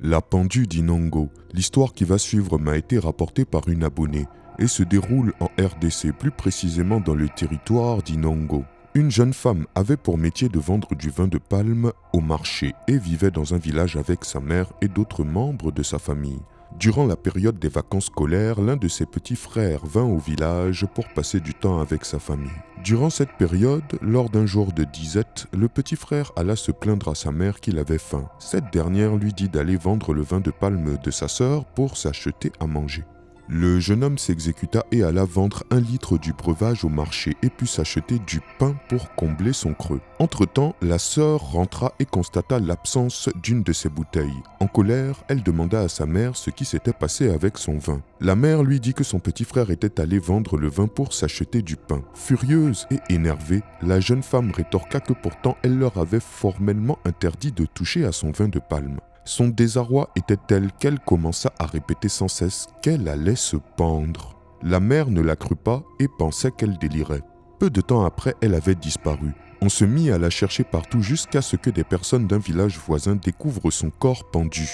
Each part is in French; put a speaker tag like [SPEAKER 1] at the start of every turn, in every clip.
[SPEAKER 1] La pendue d'Inongo. L'histoire qui va suivre m'a été rapportée par une abonnée et se déroule en RDC, plus précisément dans le territoire d'Inongo. Une jeune femme avait pour métier de vendre du vin de palme au marché et vivait dans un village avec sa mère et d'autres membres de sa famille. Durant la période des vacances scolaires, l'un de ses petits frères vint au village pour passer du temps avec sa famille. Durant cette période, lors d'un jour de disette, le petit frère alla se plaindre à sa mère qu'il avait faim. Cette dernière lui dit d'aller vendre le vin de palme de sa sœur pour s'acheter à manger. Le jeune homme s'exécuta et alla vendre 1 litre du breuvage au marché et put s'acheter du pain pour combler son creux. Entre-temps, la sœur rentra et constata l'absence d'une de ses bouteilles. En colère, elle demanda à sa mère ce qui s'était passé avec son vin. La mère lui dit que son petit frère était allé vendre le vin pour s'acheter du pain. Furieuse et énervée, la jeune femme rétorqua que pourtant elle leur avait formellement interdit de toucher à son vin de palme. Son désarroi était tel qu'elle commença à répéter sans cesse qu'elle allait se pendre. La mère ne la crut pas et pensait qu'elle délirait. Peu de temps après, elle avait disparu. On se mit à la chercher partout jusqu'à ce que des personnes d'un village voisin découvrent son corps pendu.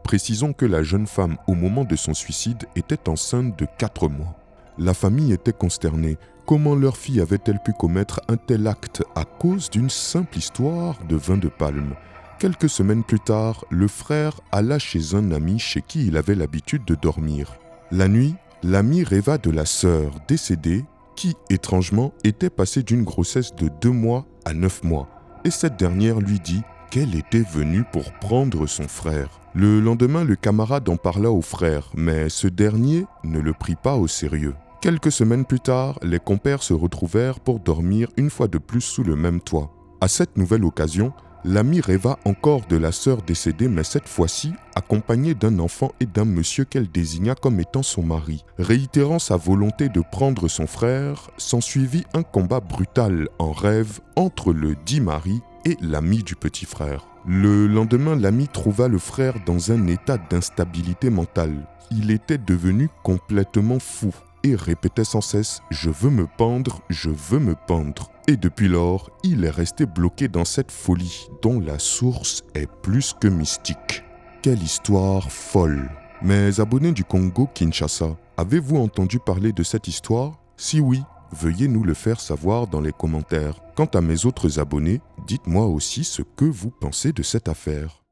[SPEAKER 1] Précisons que la jeune femme, au moment de son suicide, était enceinte de 4 mois. La famille était consternée. Comment leur fille avait-elle pu commettre un tel acte à cause d'une simple histoire de vin de palme ? Quelques semaines plus tard, le frère alla chez un ami chez qui il avait l'habitude de dormir. La nuit, l'ami rêva de la sœur décédée qui, étrangement, était passée d'une grossesse de 2 mois à 9 mois. Et cette dernière lui dit qu'elle était venue pour prendre son frère. Le lendemain, le camarade en parla au frère, mais ce dernier ne le prit pas au sérieux. Quelques semaines plus tard, les compères se retrouvèrent pour dormir une fois de plus sous le même toit. À cette nouvelle occasion, l'ami rêva encore de la sœur décédée, mais cette fois-ci accompagnée d'un enfant et d'un monsieur qu'elle désigna comme étant son mari. Réitérant sa volonté de prendre son frère, s'ensuivit un combat brutal en rêve entre le dit mari et l'ami du petit frère. Le lendemain, l'ami trouva le frère dans un état d'instabilité mentale. Il était devenu complètement fou et répétait sans cesse « Je veux me pendre, je veux me pendre ». Et depuis lors, il est resté bloqué dans cette folie dont la source est plus que mystique. Quelle histoire folle! Mes abonnés du Congo-Kinshasa, avez-vous entendu parler de cette histoire? Si oui, veuillez nous le faire savoir dans les commentaires. Quant à mes autres abonnés, dites-moi aussi ce que vous pensez de cette affaire.